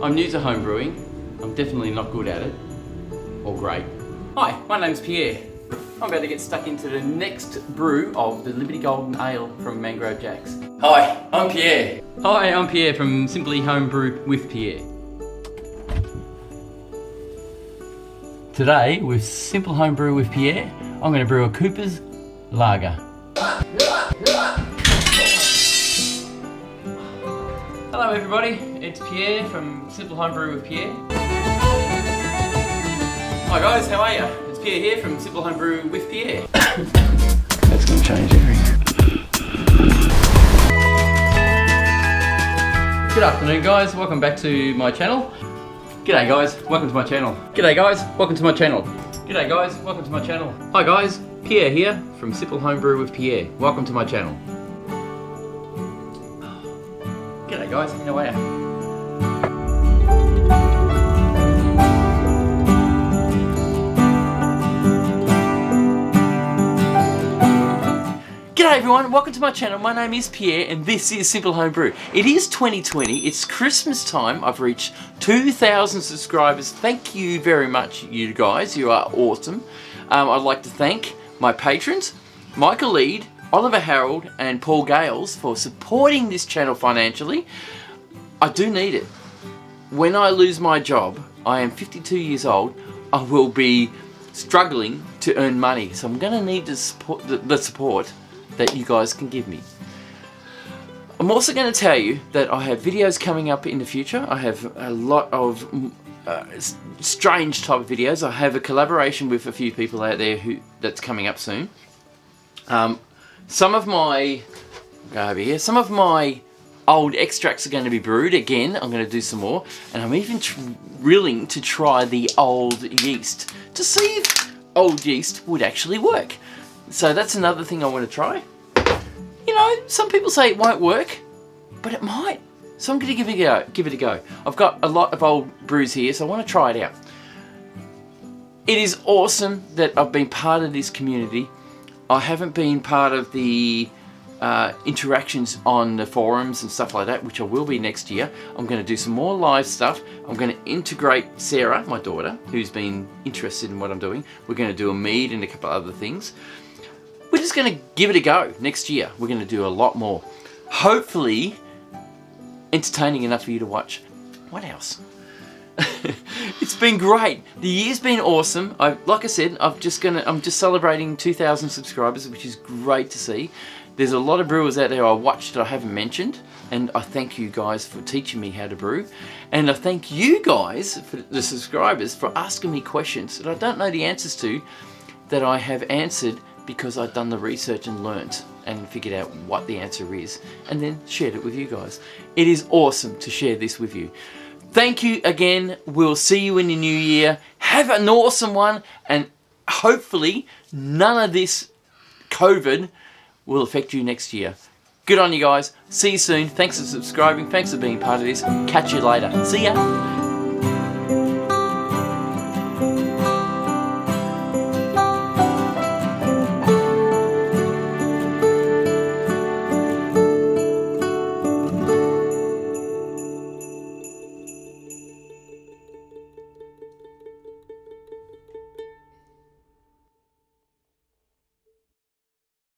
I'm new to home brewing. I'm definitely not good at it, or great. Hi, my name's Pierre. I'm about to get stuck into the next brew of the Liberty Golden Ale from Mangrove Jacks. Hi, I'm Pierre. Hi, I'm Pierre from Simply Homebrew with Pierre. Today, with Simple Homebrew with Pierre, I'm going to brew a Cooper's Lager. Hello everybody, it's Pierre from Simple Homebrew with Pierre. Hi guys, how are you? It's Pierre here from Simple Homebrew with Pierre. That's going to change everything. Good afternoon guys, welcome back to my channel. G'day guys, welcome to my channel. G'day guys, welcome to my channel. G'day guys, welcome to my channel. Hi guys, Pierre here from Simple Homebrew with Pierre. Welcome to my channel. G'day guys, how are you? G'day everyone, welcome to my channel. My name is Pierre and this is Simple Homebrew. It is 2020, it's Christmas time. I've reached 2,000 subscribers. Thank you very much, you guys. You are awesome. I'd like to thank my patrons, Michael Lead, Oliver Harold and Paul Gales for supporting this channel financially. I do need it. When I lose my job, I am 52 years old, I will be struggling to earn money. So I'm going to need the support that you guys can give me. I'm also going to tell you that I have videos coming up in the future. I have a lot of strange type of videos. I have a collaboration with a few people out there that's coming up soon. Some of my old extracts are going to be brewed again. I'm going to do some more, and I'm even willing to try the old yeast to see if old yeast would actually work. So that's another thing I want to try. You know, some people say it won't work, but it might. So I'm going to give it a go. I've got a lot of old brews here, so I want to try it out. It is awesome that I've been part of this community. I haven't been part of the interactions on the forums and stuff like that, which I will be next year. I'm going to do some more live stuff. I'm going to integrate Sarah, my daughter, who's been interested in what I'm doing. We're going to do a mead and a couple other things. We're just going to give it a go next year. We're going to do a lot more. Hopefully, entertaining enough for you to watch. What else? It's been great. The year's been awesome. Like I said, I'm just celebrating 2,000 subscribers, which is great to see. There's a lot of brewers out there I watched that I haven't mentioned, and I thank you guys for teaching me how to brew. And I thank you guys, for the subscribers, for asking me questions that I don't know the answers to, that I have answered because I've done the research and learnt and figured out what the answer is, and then shared it with you guys. It is awesome to share this with you. Thank you again. We'll see you in the new year. Have an awesome one, and hopefully none of this COVID will affect you next year. Good on you guys. See you soon. Thanks for subscribing. Thanks for being part of this. Catch you later. See ya.